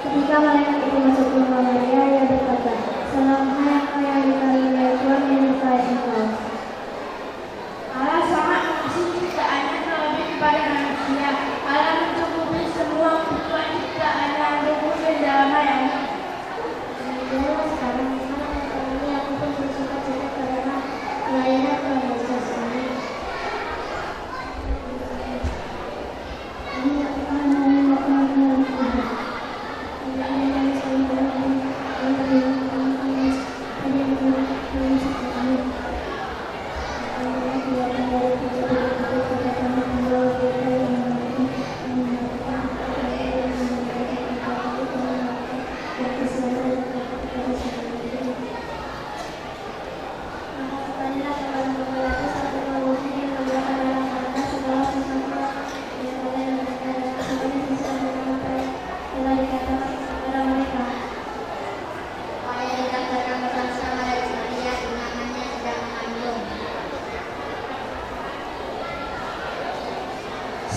Ketika malaikat itu masuk ke rumahnya, ia berkata, "Salam, hai engkau yang dikasihi oleh Tuhan, yang diberkahi engkau." Allah sangat mengasihi ciptaannya terlebih kepada manusia. Allah mencukupi semua kebutuhan ciptaannya untuk khusus dalam hal yang Demikianlah sekarang ini aku pun bersuka cita karena pelayanan manusia ini. Ini akan mengubahkan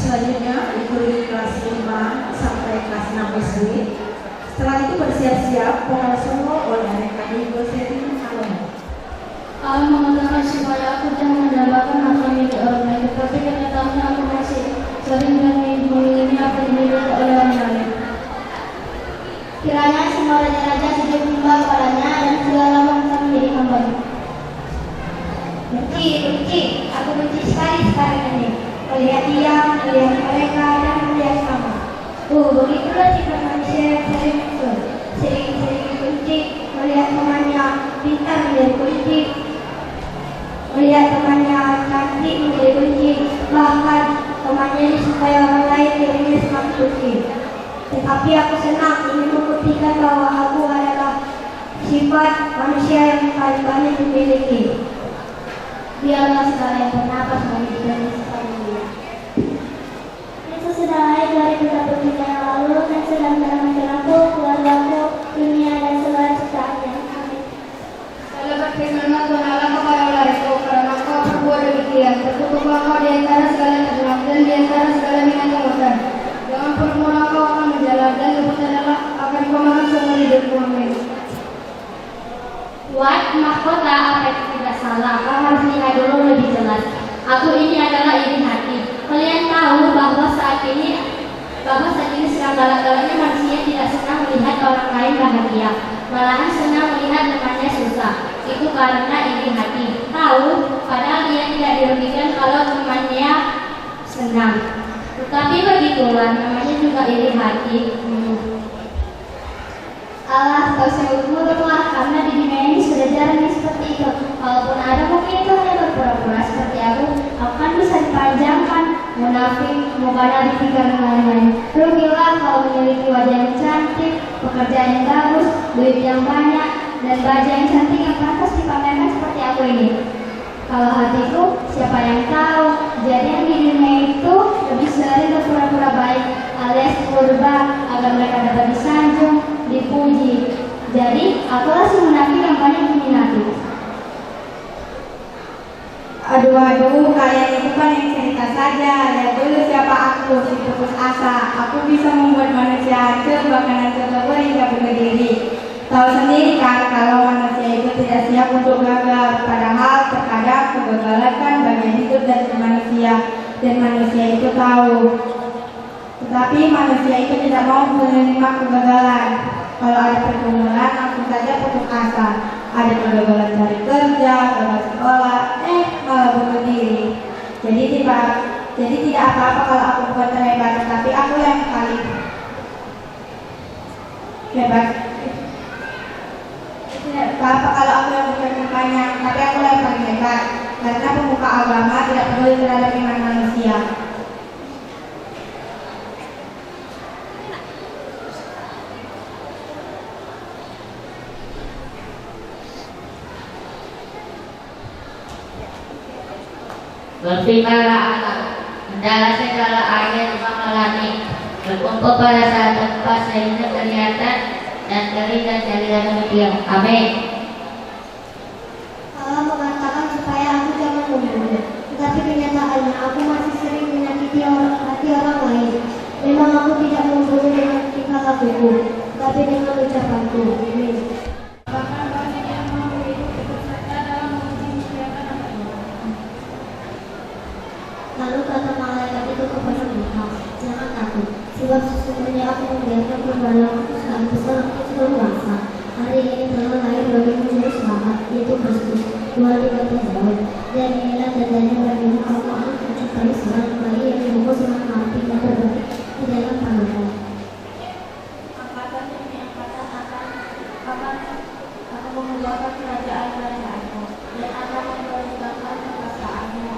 Selanjutnya ikuti kelas 5 sampai kelas 6 SD. Setelah itu bersiap-siap pengawasan oleh rekan Gosetin Alon. Allah mengatakan supaya aku jangan mendapatkan harta milik orang lain, tetapi kenyataannya aku masih sering dan menginginnya apa yang dimiliki oleh orang lain. Kiranya semua raja-raja sujud menyembah kepadanya dan segala bangsa menjadi hamba-Nya. Benci, aku benci sekali sekarang ini. Melihat dia, melihat mereka, dan melihat kamu. Begitulah sifat manusia yang sering muncul. Sering benci, melihat temannya pintar menjadi benci, melihat temannya cantik menjadi benci, bahkan temannya disukai orang lain dirinya semakin benci. Tetapi aku senang ingin membuktikan bahwa aku adalah sifat manusia yang paling banyak dimiliki. Biarlah segala yang bernapas menjadi sekali dia. Yesus sudah lahir dari 33 yang lalu dan sedang menyelamatkan aku, keluargaku, dunia dan segala ciptaannya. Amin. Allah berfirman Tuhan Allah kepada ulariku, karena kau berbuat demikian, terkutuklah kau di antara segala ternak dan di antara segala binatang hutan. Jangan pernah kau akan menjalar dan lembut adalah akan kau makan seumur hidupmu. Amin. Buat mahkota apa yang tidak salah, kau harus lihat dulu lebih jelas. Aku ini adalah iri hati. Kalian tahu bahwa saat ini sedang galak-galaknya manusia tidak senang melihat orang lain bahagia, malahan senang melihat temannya susah. Itu karena iri hati. Tahu, padahal dia tidak dirugikan kalau temannya senang. Tetapi begitulah, namanya juga iri hati. Allah tak usah buruklah, karena di dunia ini sudah jarang seperti itu. Kalaupun ada, mungkin itu hanya berpura-pura seperti aku kan bisa dipanjangkan, munafik, mubalaghah di pikiran lain-lain. Rugilah kalau memiliki wajah yang cantik, pekerjaan yang bagus, duit yang banyak, dan baju yang cantik yang pantas dipamerkan seperti aku ini. Kalau hatiku, siapa yang tahu? Jadi yang di dunia itu lebih sering berpura-pura baik, alias purba, agar mereka dapat disanjung, dipuji. Jadi, akulah si munafik yang banyak diminati. Aduh, kalian itu kan yang cerita saja. Lihat dulu siapa aku, si putus asa. Aku bisa membuat manusia hancur, bahkan hancur lebur hingga bunuh diri. Tahu sendiri kan kalau manusia itu tidak siap untuk gagal. Padahal terkadang kegagalan kan bagian hidup dari manusia, dan manusia itu tahu. Tetapi manusia itu tidak mau menerima kegagalan. Kalau ada pergumulan, langsung saja putus asa. Ada kegagalan cari kerja, gagal sekolah, malah bunuh diri. Jadi tidak apa-apa kalau aku bukan terhebat, tapi aku yang paling hebat. Tidak apa-apa kalau aku yang bukan banyak, tapi aku yang paling hebat. Karena pemuka agama tidak peduli terhadap iman manusia. Berfirmanlah Allah, hendaklah segala ayat mengalami berkumpul pada saat tempat sehingga kelihatan dan kering dan jalinan demikian. Amin. Allah mengatakan supaya aku jangan membunuh, tetapi kenyataannya aku masih sering menyakiti hati orang lain. Memang aku tidak membunuh dengan tingkah lakuku, tapi dengan ucapanku. Amin. Bahkan kami yang mau hidup berserta dalam menguji muliakan nama Tuhan. Lalu kata malaikat itu kepada mereka, jangan takut, sebab sesungguhnya aku membiarkan pembalaku sekaligus anakku berkuasa. Hari ini telah lahir bagimu juru selamat, yaitu Kristus, Tuhan di batu Daud. Dan inilah tandanya bagimu, kamu akan menjumpai seorang bayi yang dibungkus dengan mati dan terbalik di dalam kandungan. Angkatan demi angkatan akan memulakan kerajaan-kerajaanmu dan akan memberitakan kekuasaanmu.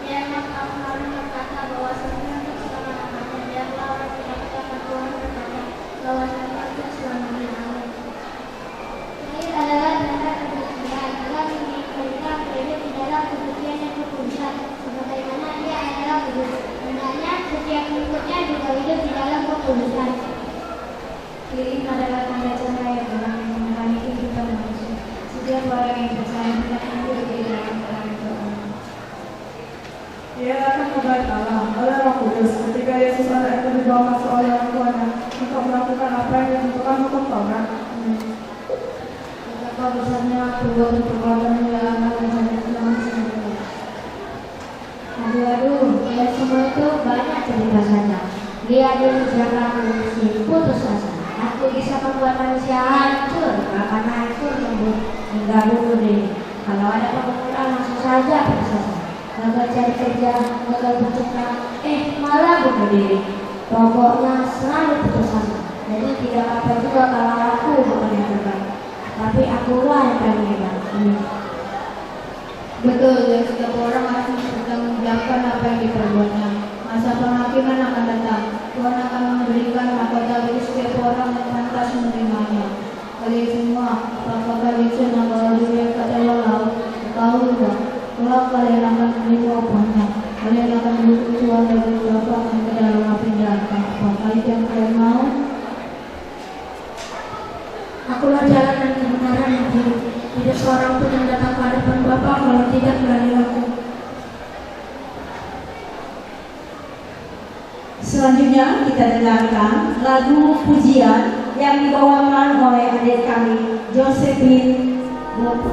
Ya, maka kemarin berkata bahwa sebenarnya selama-lamanya biarlah orang tidak katakan Tuhan berkata bahwa sebenarnya selama-lamanya. Amin. Ini adalah tanda kebenaran Allah memberikan kredit di dalam kesucian dan kekudusan, sebagaimana Ia adalah kudus. Hendaknya setiap pengikutnya juga hidup di dalam kekudusan. Lilin adalah tanda cahaya terang yang menerangi kehidupan manusia. Setiap orang yang percaya tidak hidup di dalam terang Tuhan. Ia akan kebaik Allah oleh Roh Kudus ketika Yesus anak itu dibawa masuk oleh orang tuanya untuk melakukan apa yang ditentukan hukum Taurat. Betapa besarnya kedua perbuatan yang akan terjadi dalam semuanya. Aduh, lihat semua itu banyak cerita saja. Lihat dulu siapa aku putus asa. Aku bisa membuat manusia hancur, akan hancur lembut hingga bunuh diri. Kalau ada pengumuman langsung saja putus asa. Gagal cari kerja, gagal bercakap, malah bunuh diri. Pokoknya selalu putus asa. Jadi tidak apa juga kalau aku bukan yang terbaik, tapi akulah yang paling hebat. Amin. Betul, dan setiap orang harus mempertanggungjawabkan apa yang diperbuatnya. Masa penghakiman akan datang. Tuhan akan memberikan mahkota bagi setiap orang yang pantas menerimanya. Kalian semua, apakah itu nama dunia kata lalau, ketahuilah, kelak kalian akan menerima upahnya. Kalian akan duduk Tuhan dan dibawakan ke dalam api neraka. Apakah itu yang kalian mau? Akulah jalan dan kebenaran yang hidup. Tidak seorang pun yang datang ke hadapan Bapa kalau tidak melalui aku. Selanjutnya kita dengarkan lagu pujian yang dibawakan oleh adik kami Josephine Bob.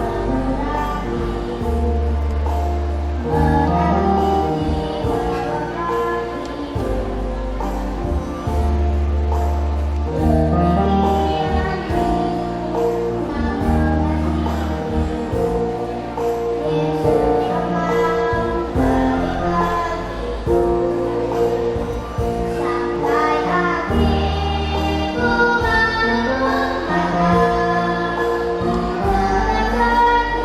Sampai akhirku mengatakan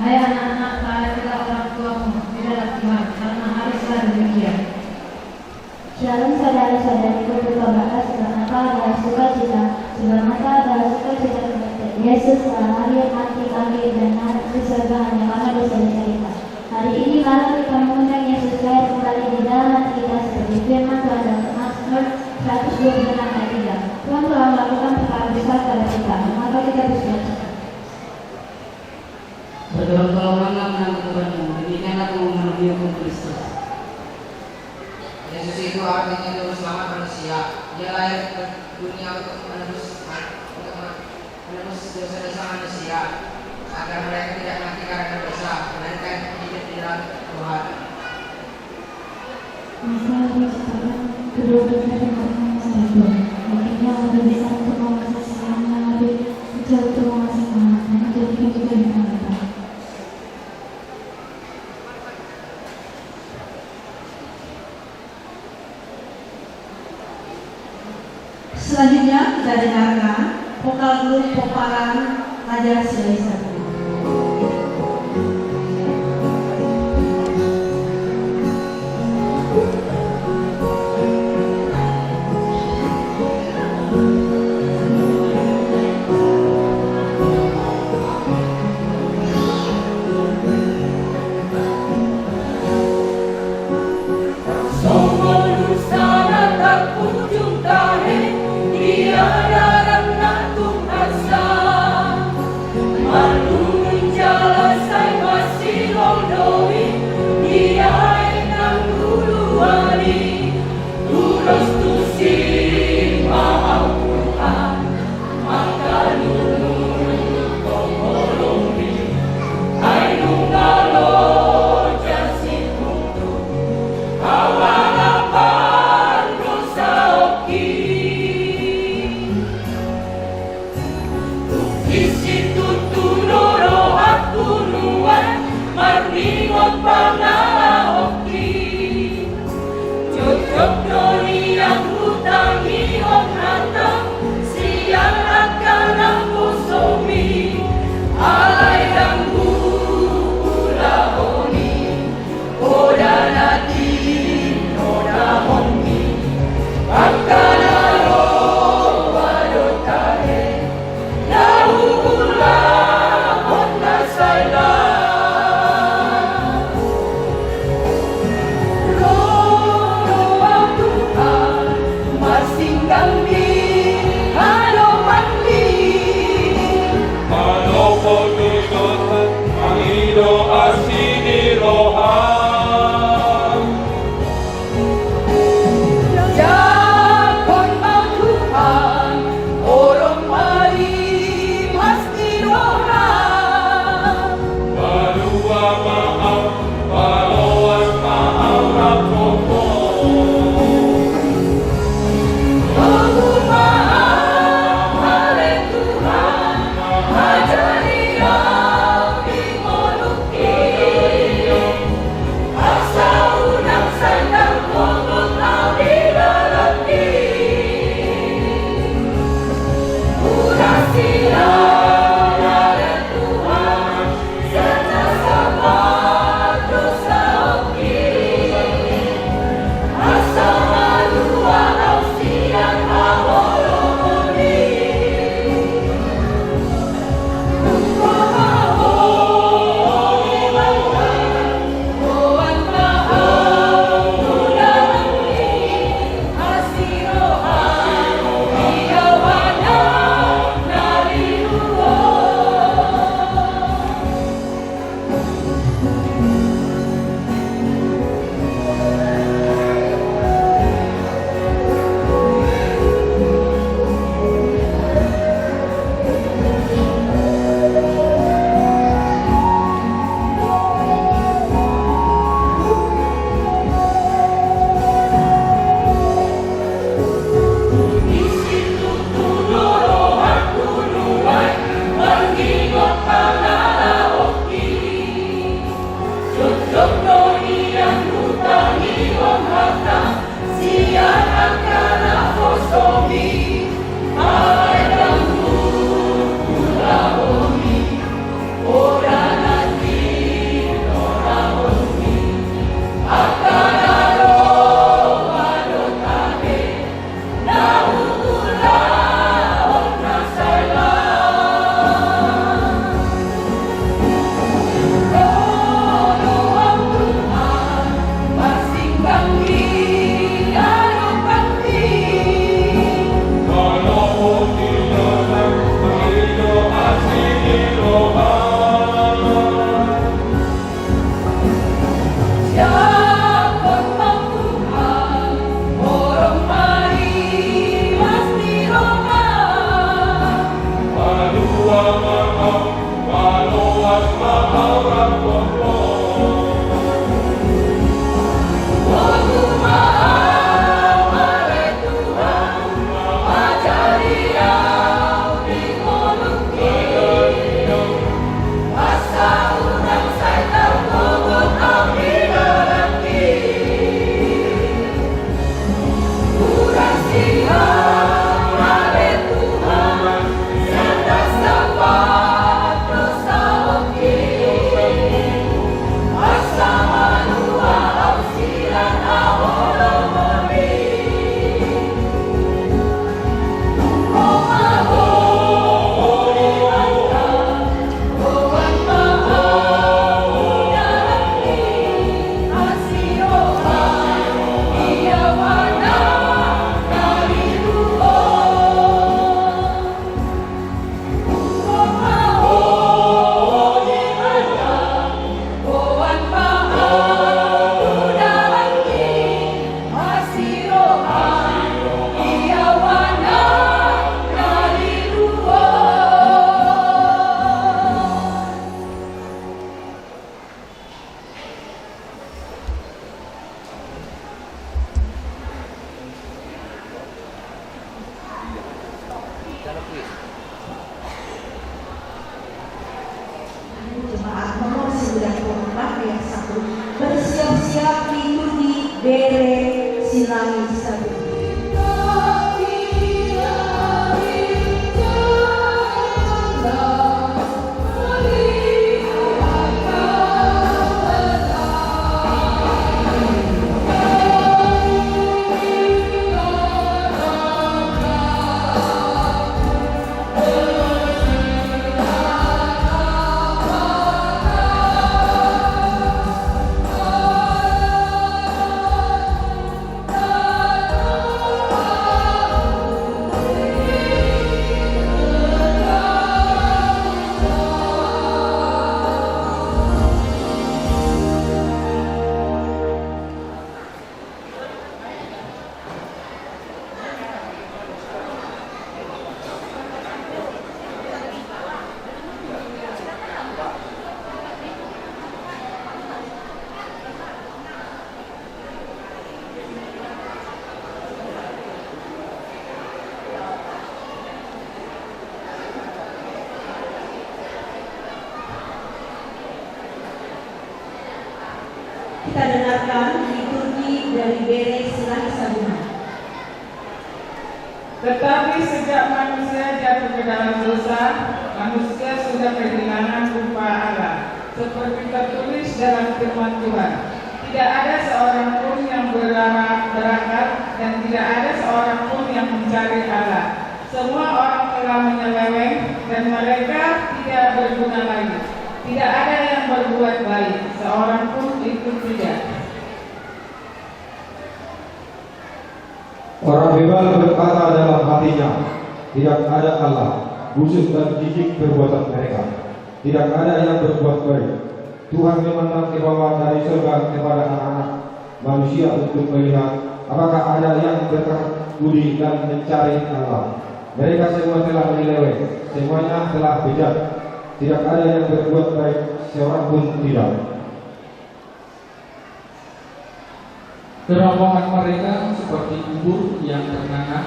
Hai anak-anak, taatilah orang tuamu di dalam Tuhan, karena haruslah demikian. Shalom saudara-saudariku, bertobatlah sebab maka adalah sukacita, sebab maka adalah sukacita kebangkitan Yesus setelah hari mati bangkit dan naik ke surga hanya karena dosa-dosa kita. Hari ini mari kita mengundang Yesus lahir kembali di dalam hati kita seperti firman Tuhan dalam Mazmur 126 ayat 3. Tuhan telah melakukan perkara besar pada kita, maka kita bersukacita. Berdoa-doalah menang Tuhanmu, demikian aku memenuhi hukum Kristus. Yesus itu artinya juru selamat manusia. Dia lahir ke dunia untuk menebus dosa-dosa manusia, agar mereka tidak mati karena dosa, melainkan hidup di dalam Tuhan. Maka diciptakan kedua-duanya dengan satu. Akhirnya ada bisa untuk mengasih sayang yang lebih jauh untuk mengasih maaf dan menjadikan juga dengan kita. Selanjutnya kita dengarkan vokal grup Poparan Raja Silaisa. Akana Jemaat nomor 94 yang 1 bersiap-siap liturgi Bere Silangi Sabu. Kita dengarkan liturgi dari Bere Silangi Sabuna. Tetapi sejak manusia jatuh ke dalam dosa, manusia sudah kehilangan rupa Allah. Seperti tertulis dalam firman Tuhan, tidak ada seorang pun yang berakal dan tidak ada seorang pun yang mencari Allah. Semua orang telah menyeleweng dan mereka tidak berguna lagi. Tidak ada yang berbuat baik, seorang pun itu tidak. Orang bebal berkata dalam hatinya, tidak ada Allah. Busuk dan jijik perbuatan mereka. Tidak ada yang berbuat baik. Tuhan memandang ke bawah dari surga kepada anak-anak manusia untuk melihat apakah ada yang berkat budi dan mencari Allah. Mereka semua telah menyeleweng, semuanya telah bejat. Tidak ada yang berbuat baik, seorang pun tidak. Kerongkongan mereka seperti kubur yang ternganga,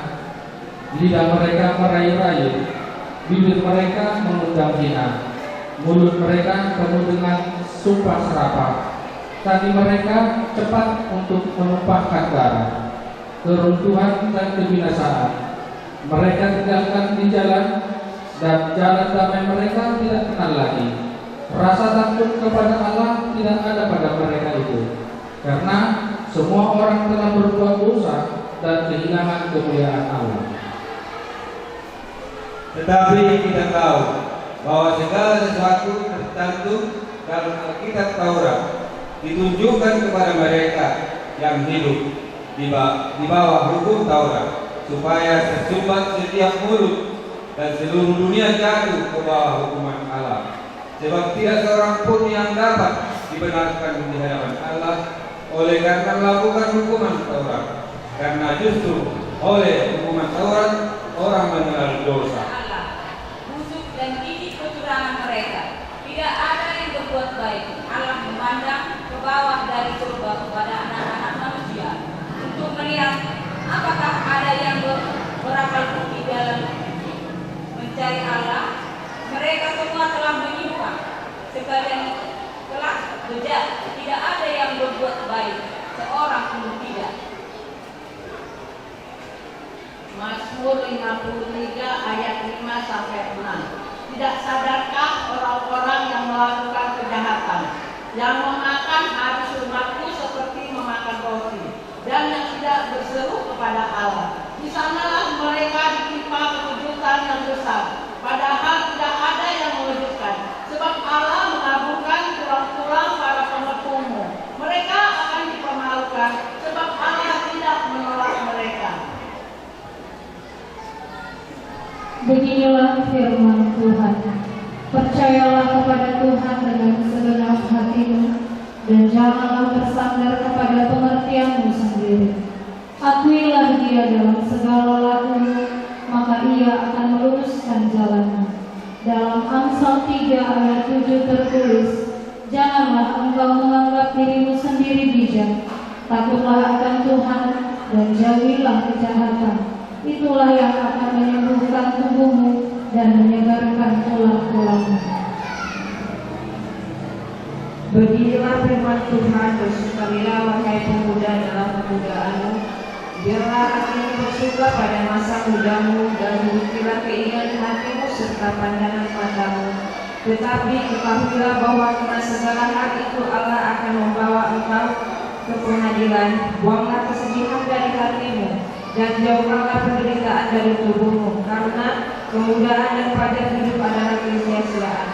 lidah mereka merayu-rayu, bibir mereka mengundang hina, mulut mereka penuh dengan sumpah serapah, kaki mereka cepat untuk menumpahkan darah, keruntuhan dan kebinasaan. Mereka tinggalkan di jalan, dan jalan damai mereka tidak kenal lagi. Rasa takut kepada Allah tidak ada pada mereka itu, karena semua orang telah berbuat dosa dan kehilangan kemuliaan Allah. Tetapi kita tahu bahwa segala sesuatu tertentu dalam Alkitab Taurat ditunjukkan kepada mereka yang hidup di bawah hukum Taurat, supaya tersumbat setiap mulut dan seluruh dunia jatuh ke bawah hukuman Allah. Sebab tidak seorang pun yang dapat dibenarkan di hadapan Allah oleh karena melakukan hukuman Taurat, karena justru oleh hukuman Taurat orang mengenal dosa. Allah, busuk dan jijik kecurangan mereka. Tidak ada yang berbuat baik. Allah memandang ke bawah dari surga kepada anak-anak manusia untuk melihat apakah ada yang berakal budi dalam mencari Allah. Mereka semua telah menyimpang, sekalian telah bejat. Tidak ada yang berbuat baik, seorang pun tidak. Mazmur 53 ayat 5 sampai 6. Tidak sadarkah orang-orang yang melakukan kejahatan, yang memakan hari Jumatku seperti memakan roti, dan yang tidak berseru kepada Allah. Di sanalah mereka ditimpa kejutan yang besar, padahal tidak ada yang mengejutkan, sebab Allah mengabulkan tulang-tulang para pengepunmu. Mereka akan dipermalukan, sebab Allah tidak menolak mereka. Beginilah firman Tuhan. Percayalah kepada Tuhan dengan segenap hatimu, dan janganlah bersandar kepada pengertianmu sendiri. Akuilah Dia dalam segala lakumu, maka Ia akan meluruskan jalanmu. Dalam Amsal 3 ayat 7 tertulis, janganlah engkau menganggap dirimu sendiri bijak, takutlah akan Tuhan dan jauhilah kejahatan. Itulah yang akan menyembuhkan tubuhmu berulang-ulang. Beginilah firman Tuhan, bersukarilah wahai pemuda dalam pemudaanmu, biarlah hatimu bersuka pada masa mudamu, dan milikilah keinginan hatimu serta pandangan matamu. Tetapi ketahuilah bahwa karena segala hal itu Allah akan membawa engkau ke pengadilan. Buanglah kesedihan dari hatimu, dan jauhkanlah penderitaan dari tubuhmu, karena kemudahan dan pajak hidup adalah kesia-siaan.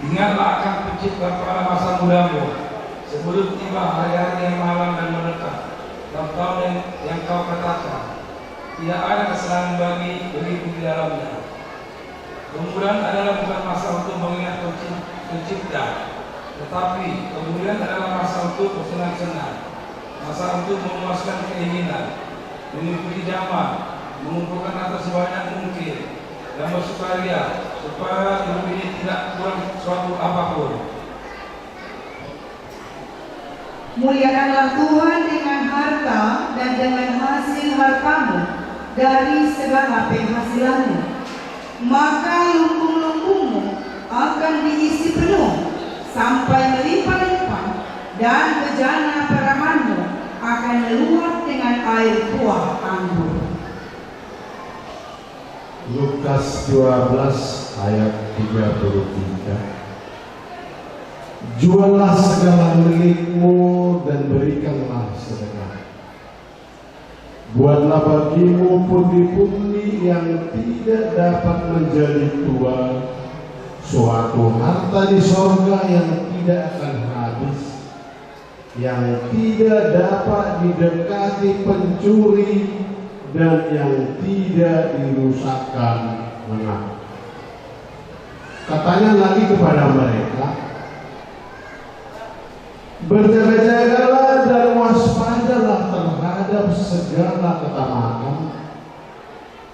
Ingatlah akan pencipta pada masa mudamu, sebelum tiba hari-hari yang malam dan mendekat, tahun yang kau katakan, tidak ada kesalahan bagi diriku di dalamnya. Kemudian adalah bukan masa untuk mengingat pencipta, tetapi kemudian adalah masa untuk bersenang-senang, masa untuk memuaskan keinginan, mengikuti zaman, mengumpulkan harta sebanyak mungkin, dan bersukaria, supaya hidup ini tidak kurang suatu apapun. Muliakanlah Tuhan dengan harta dan dengan hasil hartamu dari segala penghasilanmu, maka lumbung-lumbungmu akan diisi penuh sampai melimpah-limpah, dan bejana perahanmu akan meluap dengan air buah anggur. Lukas 12 ayat 33. Juallah segala milikmu dan berikanlah sedekah. Buatlah bagimu pundi-pundi yang tidak dapat menjadi tua, suatu harta di sorga yang tidak akan habis, yang tidak dapat didekati pencuri, dan yang tidak dirusakkan menang. Katanya lagi kepada mereka, berjaga-jagalah dan waspadalah terhadap segala ketamakan,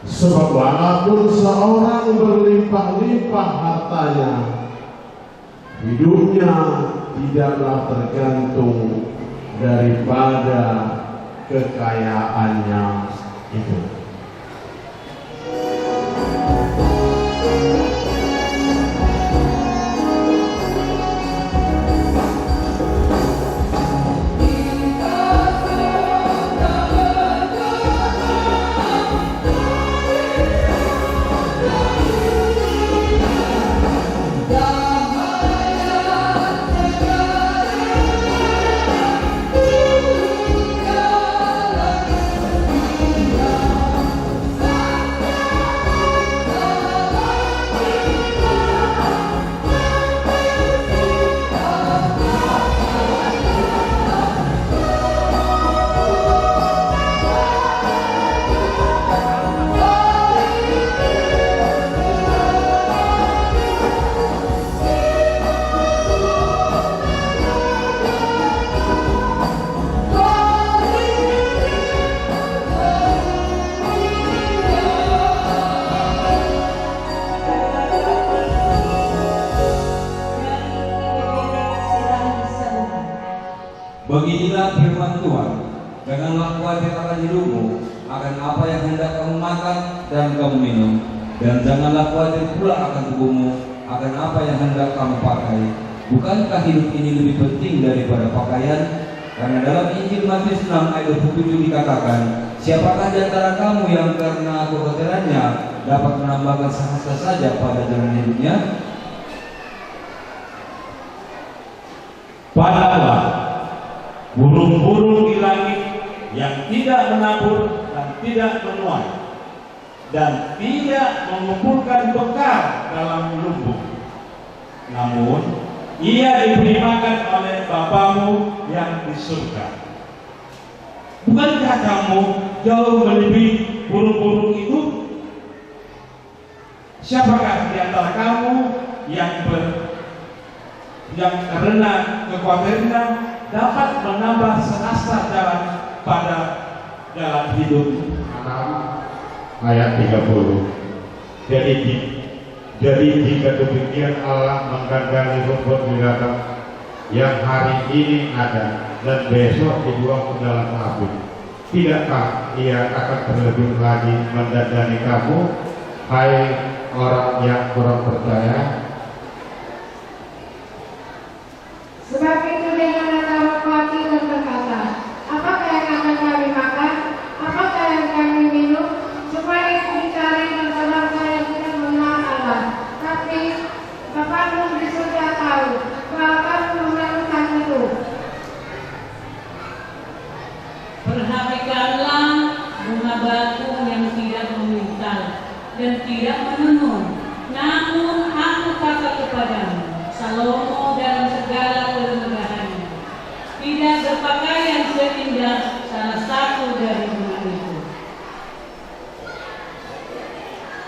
sebab walaupun seorang berlimpah-limpah hartanya, hidupnya tidaklah tergantung daripada kekayaannya itu. Beginilah firman Tuhan, janganlah khawatir akan hidupmu, akan apa yang hendak kamu makan dan kamu minum, dan janganlah khawatir pula akan tubuhmu, akan apa yang hendak kamu pakai. Bukankah hidup ini lebih penting daripada pakaian? Karena dalam Injil Matius 6 ayat 27 dikatakan, siapakah di antara kamu yang karena kekhawatirannya dapat menambahkan sehasta saja pada jalan hidupnya? Pandanglah burung-burung di langit yang tidak menabur dan tidak menuai, dan tidak mengumpulkan bekal dalam lumbung, namun ia diberi makan oleh Bapamu yang di surga. Bukankah kamu jauh melebihi burung-burung itu? Siapakah di antara kamu yang karena kekhawatirannya dapat menambah sehasta jalan pada jalan hidup? Ayat 30. Jadi jika demikian Allah menggandani rumput di ladang yang hari ini ada dan besok dibuang ke dalam api, tidakkah ia akan terlebih lagi mendandani kamu, hai orang yang kurang percaya? Sebab itu dia menatap lagi dan berkata, apakah yang akan kami makan? Apakah yang kami minum? Supaya itu dicari dan saudara yang tidak mengenal Allah. Tapi Bapakmu di surga tahu bahwa kamu memerlukan itu. Perhatikanlah bunga batu yang tidak memintal dan tidak menenun. Namun aku kata kepadamu, Salomo dalam segala kemegahannya tidak berpakaian seindah salah satu dari bunga itu.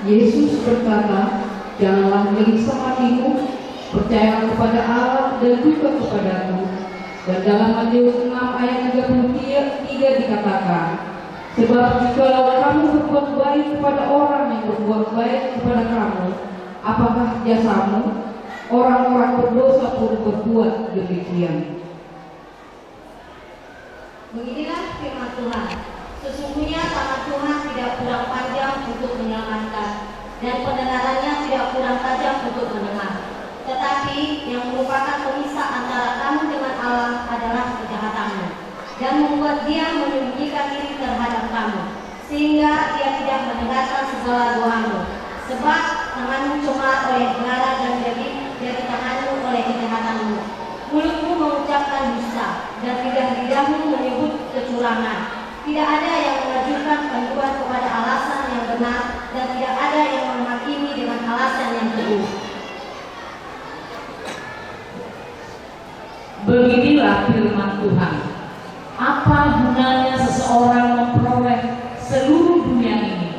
Yesus berkata, janganlah gelisah hatimu, percayalah kepada Allah dan juga kepadaku. Dan dalam Matius 6 ayat 33 dikatakan, sebab jikalau kamu berbuat baik kepada orang yang berbuat baik kepada kamu, apakah jasamu? Orang-orang berdosa pun berbuat demikian. Beginilah firman Tuhan. Sesungguhnya tangan Tuhan tidak kurang panjang untuk menyelamatkan, dan pendengarannya tidak kurang tajam untuk mendengar. Tetapi yang merupakan pemisah antara kamu dengan Allah adalah kejahatanmu, dan membuat dia menyembunyikan diri terhadap kamu, sehingga dia tidak mendengarkan segala doamu. Sebab tanganmu cemar oleh kebenaran dan jadi tanganmu oleh kejahatanmu. Mulutmu mengucapkan dusta, dan lidahmu menyebut kecurangan. Tidak ada yang mengajukan panduan kepada alasan yang benar, dan tidak ada yang menghakimi dengan alasan yang teguh. Beginilah firman Tuhan. Apa gunanya seseorang memperoleh seluruh dunia ini,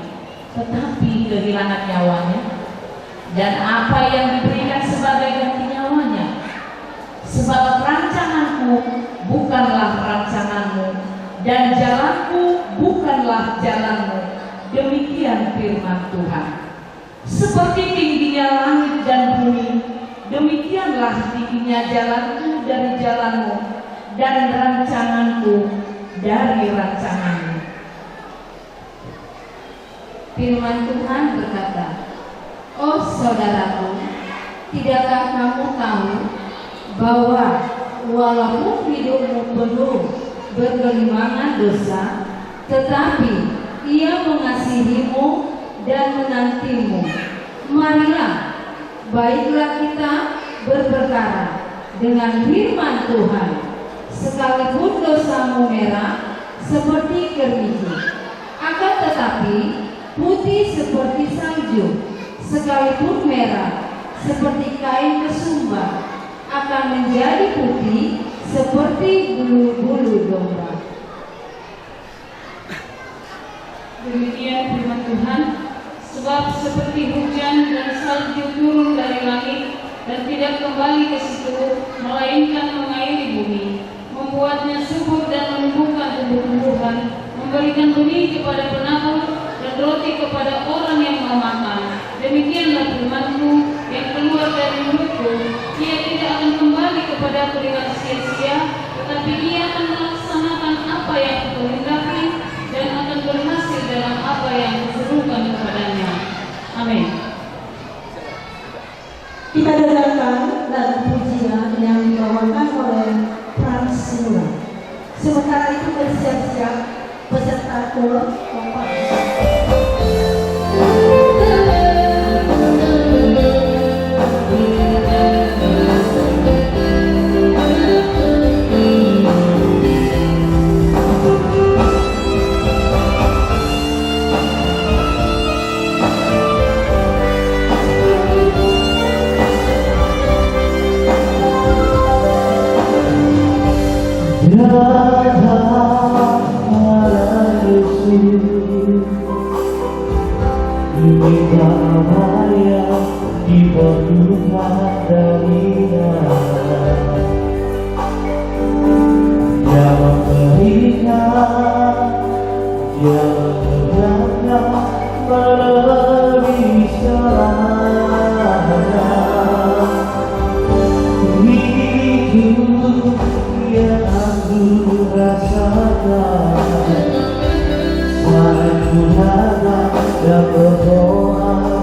tetapi kehilangan nyawanya? Dan apa yang diberikan sebagai ganti nyawanya? Sebab rancanganku bukanlah rancanganmu, dan jalanku bukanlah jalanmu. Demikian firman Tuhan. Seperti tingginya langit dan bumi, demikianlah tingginya jalanku dari jalanmu, dan rancanganku dari rancanganmu. Firman Tuhan berkata, oh saudaraku, tidakkah kamu tahu bahwa walaupun hidupmu penuh bergelimangan dosa, tetapi Ia mengasihimu dan menantimu. Marilah, baiklah kita berperkara dengan firman Tuhan. Sekalipun dosamu merah seperti kermiji, akan tetapi putih seperti salju. Sekalipun merah seperti kain kesumba, akan menjadi putih seperti bulu-bulu domba. Demikian firman Tuhan. Sebab seperti hujan dan salju turun dari langit dan tidak kembali ke situ, melainkan mengairi bumi, membuatnya subur dan menumbuhkan tumbuh-tumbuhan, memberikan benih kepada penabur dan roti kepada orang yang mau makan. Demikianlah firman-Ku yang keluar dari mulutku. Ia tidak akan kembali kepadaku dengan sia-sia, tetapi ia akan melaksanakan apa yang Kukehendaki dan akan berhasil dalam apa yang Kusuruhkan kepadanya. Amin. Kita dengarkan lagu pujian yang dibawakan oleh Frans Simula. Sementara itu bersiap-siap peserta tur kompak. Dan berdoa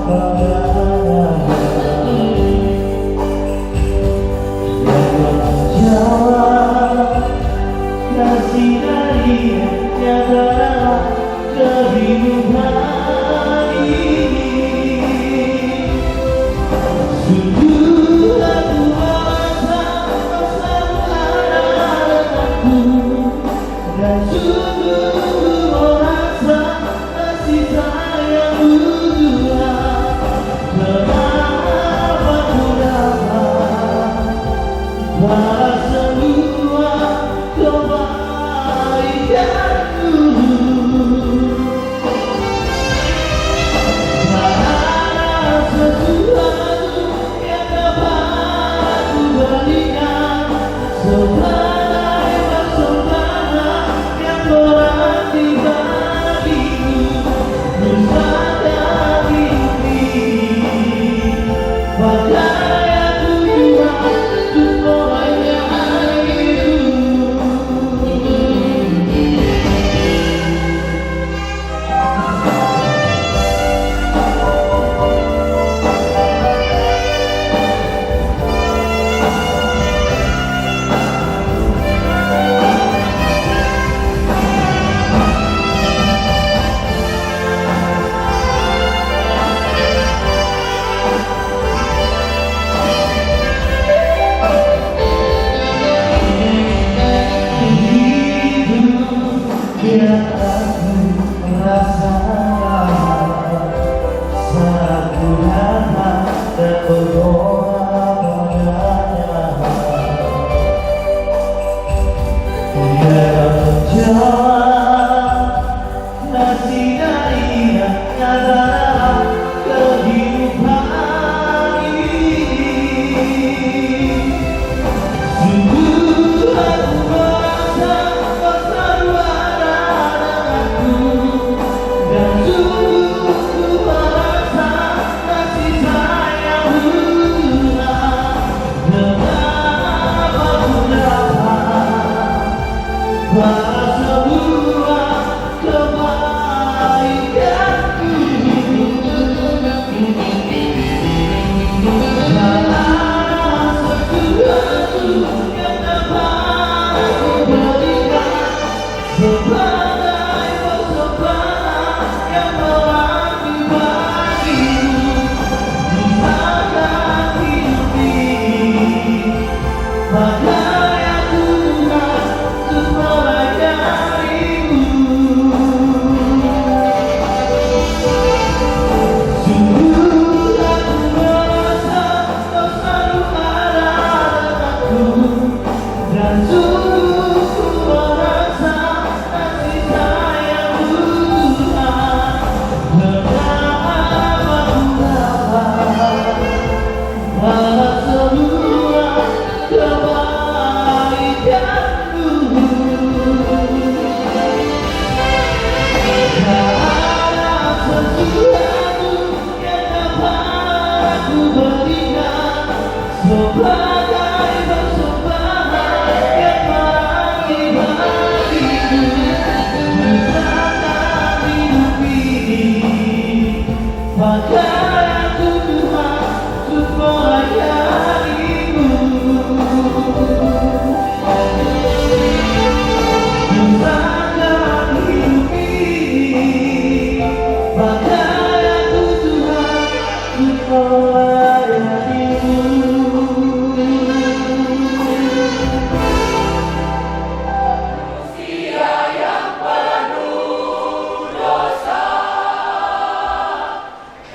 Manusia yang penuh dosa,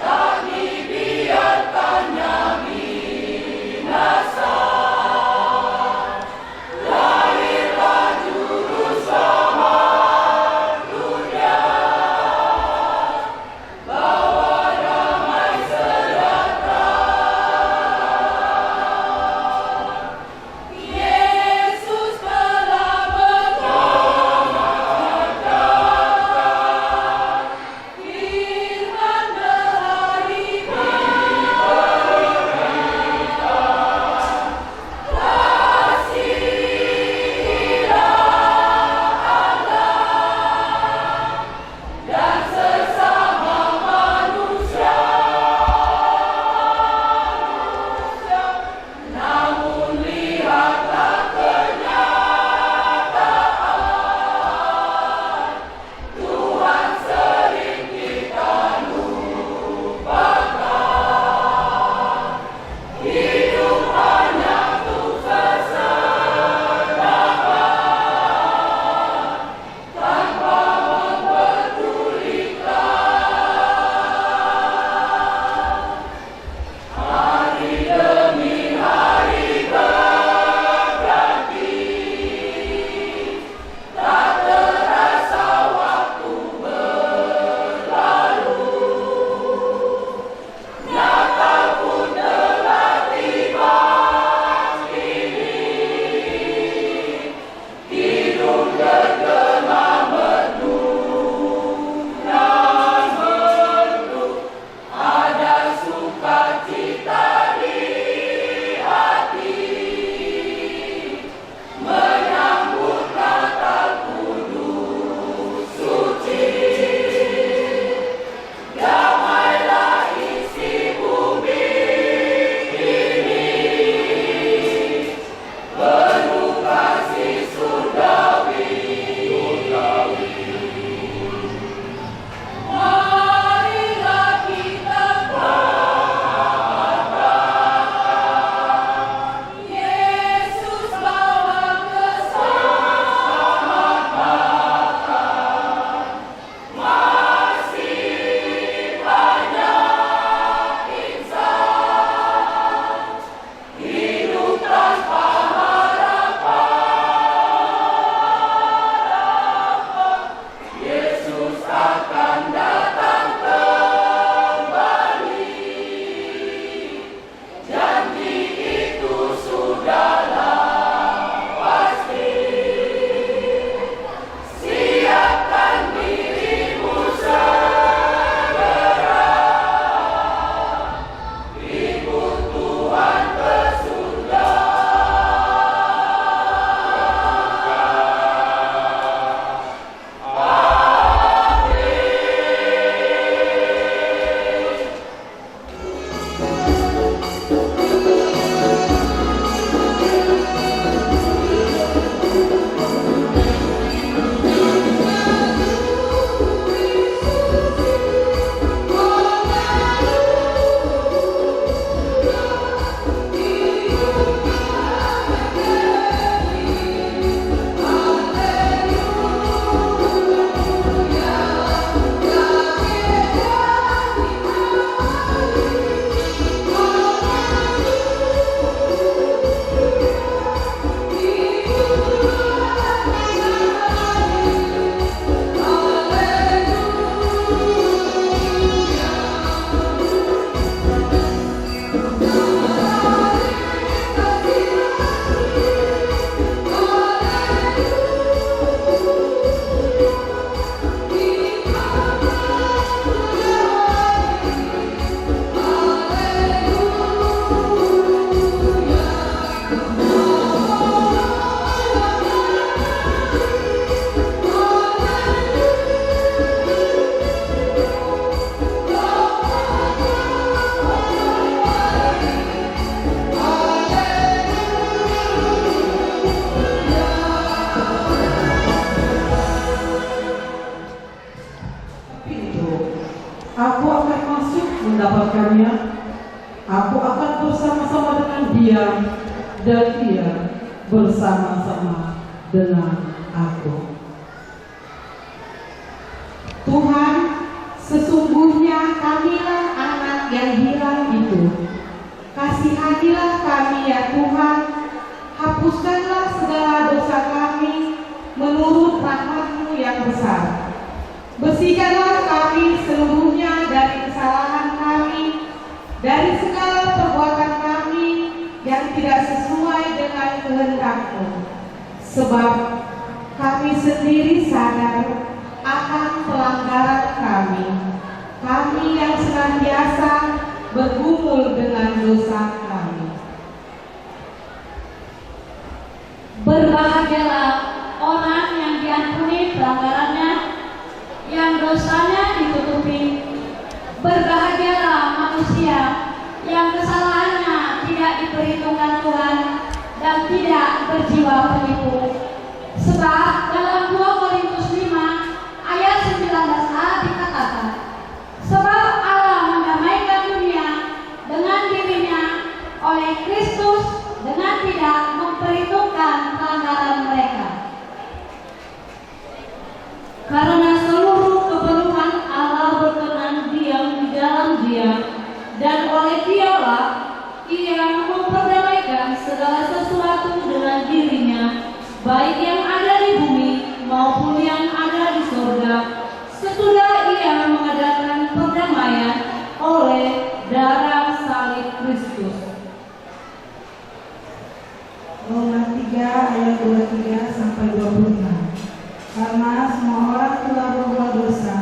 kami aku akan masuk mendapatkannya. Aku akan bersama-sama dengan dia dan dia bersama-sama dengan aku. Tuhan, sesungguhnya kamilah anak yang hilang itu. Kasihanilah kami ya Tuhan. Hapuskanlah segala dosa kami menurut rahmat-Mu yang besar. Bersihkanlah kami seluruhnya dari kesalahan kami, dari segala perbuatan kami yang tidak sesuai dengan kehendak-Mu. Sebab kami sendiri sadar akan pelanggaran kami. Kami yang senantiasa bergumul dengan dosa kami. Berbahagialah orang yang diampuni pelanggarannya, yang dosanya ditutupi. Berbahagialah manusia yang kesalahannya tidak diperhitungkan Tuhan dan tidak berjiwa penipu. Sebab dalam 2 Korintus 5 ayat 19a dikatakan, sebab Allah mendamaikan dunia dengan dirinya oleh Kristus dengan tidak memperhitungkan pelanggaran mereka. Karena seluruh keperluan Allah berkenan diam di dalam Dia, dan oleh Dialah Ia memperdamaikan segala sesuatu dengan dirinya, baik yang ada di bumi maupun yang ada di sorga, sesudah Ia mengadakan perdamaian oleh darah salib Kristus. Roma 3 ayat 23 sampai 26. Karena semua orang telah berbuat dosa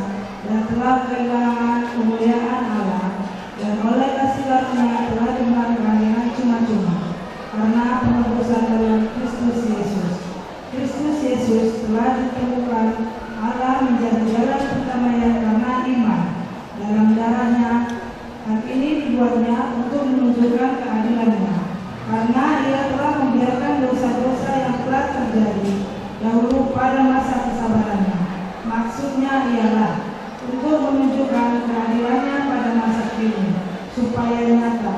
dan telah kehilangan kemuliaan Allah, dan oleh kasih karunia telah dimenangkan dengan cuma-cuma karena penebusan dalam Kristus Yesus. Kristus Yesus telah ditemukan Allah menjadi jalan perdamaian karena iman dalam darahnya. Hal ini dibuatnya untuk menunjukkan keadilannya, karena Ia telah membiarkan dosa-dosa yang telah terjadi dahulu pada masa kesabarannya. Maksudnya ialah untuk menunjukkan keadilannya pada masa kini, supaya nyata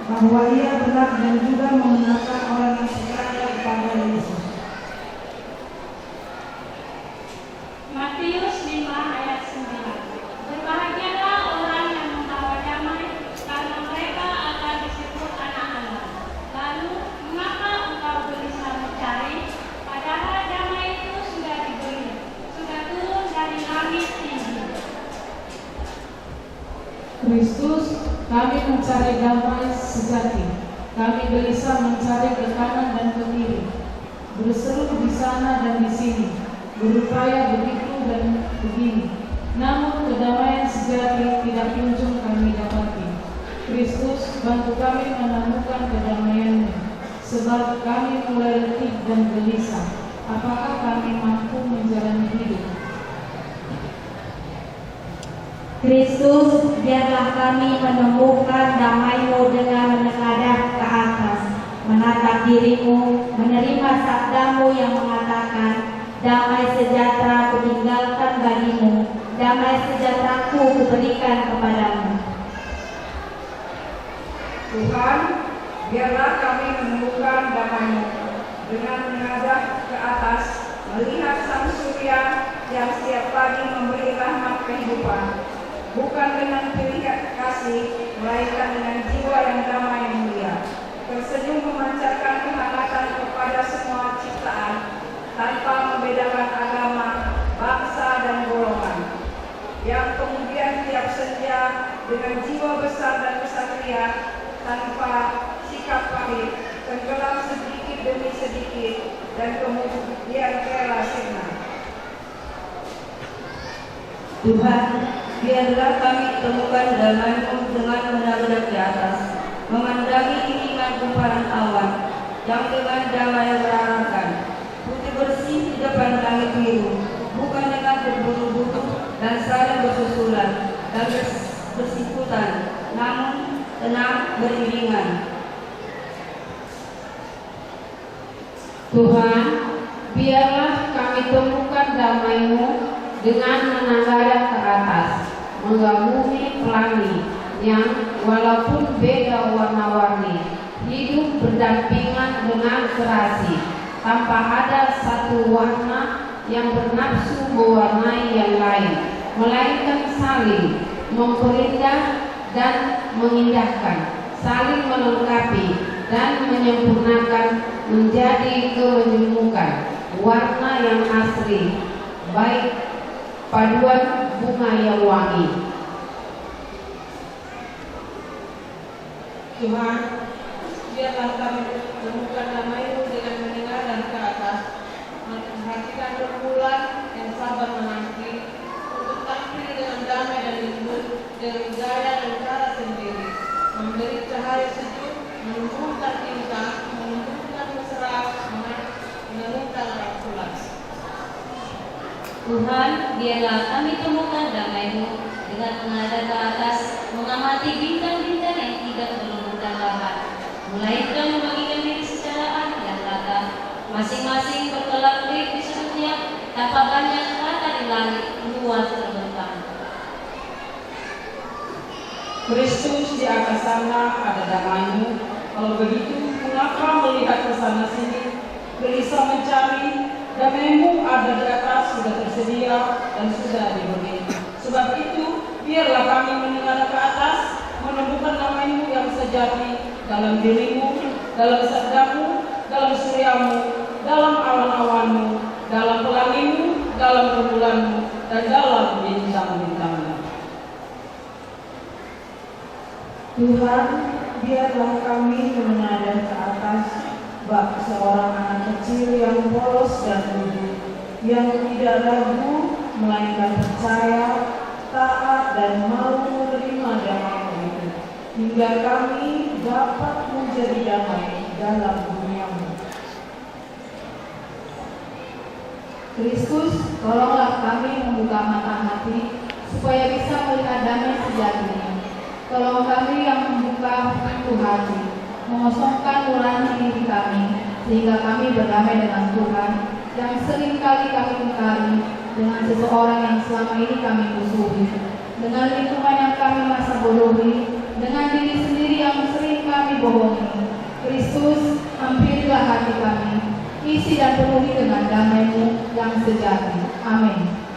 bahwa Ia benar dan juga membenarkan orang yang percaya kepada Yesus. Matius 5 ayat 9. Berbahagialah orang yang membawa damai, karena mereka akan disebut anak Allah. Lalu, mengapa engkau gelisah mencari, padahal damai itu sudah diberi, sudah turun dari langit tinggi. Kristus, kami mencari damai sejati. Kami gelisah mencari ke kanan dan ke kiri, berseru di sana dan di sini, berupaya begitu dan begini. Namun kedamaian sejati tidak kunjung kami dapati. Kristus, bantu kami menemukan kedamaian-Mu, sebab kami mulai letih dan gelisah. Apakah kami mampu menjalani hidup? Kristus, biarlah kami menemukan damai-Mu dengan menghadap ke atas, menatap diri-Mu, menerima sabda-Mu yang mengatakan, damai sejahtera kutinggalkan bagimu, damai sejahtera-Ku kuberikan kepadamu. Tuhan, biarlah kami menemukan damai-Mu dengan menghadap ke atas, melihat sang surya yang setiap pagi memberi rahmat kehidupan, bukan dengan pilihan kasih, melainkan dengan jiwa yang damai yang mulia, tersenyum memancarkan kehangatan kepada semua ciptaan, tanpa membedakan agama, bangsa, dan golongan, yang kemudian tiap senja dengan jiwa besar dan kesatria, tanpa sikap pahit, tenggelam sedikit demi sedikit, dan kemudian rela sirna. Tuhan, biarlah kami temukan damai-Mu dengan menatap di atas, memandangi iringan gumpalan awan, yang dengan damai merarakan, putih bersih di depan langit biru, bukan dengan berburu-buru dan saling bersusulan dan bersikutan, namun tenang beriringan. Tuhan, biarlah kami temukan damai-Mu dengan menghadap ke atas, menggabungi yang walaupun beda warna-warni, hidup berdampingan dengan serasi, tanpa ada satu warna yang bernafsu mewarnai yang lain, melainkan saling memperindah dan mengindahkan, saling melengkapi dan menyempurnakan menjadi kemenyemukan warna yang asri, baik paduan bunga yang wangi. Tuhan, biarlah kami menemukan damai-Mu dengan mendengar dan ke atas, memperhatikan rembulan yang sabar menanti, untuk tampil dengan damai dan lembut, dengan gaya dan cara sendiri, memberi cahaya sejuk, menumbuhkan bintang, menumbuhkan mesra, menurunkan rembulan. Tuhan, biarlah kami temukan damai-Mu dengan menghadap ke atas, mengamati bintang-bintang yang tidak melumpuhkan lahan, melainkan membagikan diri secara adil dan rata, masing-masing berkelap-kelip di sudutnya, tanpa banyak rata di langit luas terbentang. Kristus, di atas sana ada damai-Mu. Kalau begitu, mengapa melihat ke sana sini, gelisah mencari? Damai-Mu ada di atas, sudah tersedia dan sudah diberi. Sebab itu, biarlah kami mendengar ke atas, menemukan damai-Mu yang sejati dalam diri-Mu, dalam sabda-Mu, dalam surya-Mu, dalam awan-awan-Mu, dalam pelangi-Mu, dalam rembulan-Mu, dan dalam bintang-bintang-Mu. Tuhan, biarlah kami menadar ke atas bak seorang anak kecil yang polos dan lugu, yang tidak ragu, melainkan percaya, taat dan mau menerima damai itu, hingga kami dapat menjadi damai dalam dunia-Mu. Kristus, tolonglah kami membuka mata hati supaya bisa melihat damai sejatinya. Tolong kami yang membuka pintu hati, mengosongkan nurani diri kami, sehingga kami berdamai dengan Tuhan yang sering kali kami ingkari, dengan seseorang yang selama ini kami musuhi, dengan lingkungan yang kami masa bodohi, dengan diri sendiri yang sering kami bohongi. Kristus, hampirilah hati kami, isi dan penuhi dengan damai-Mu yang sejati. Amin.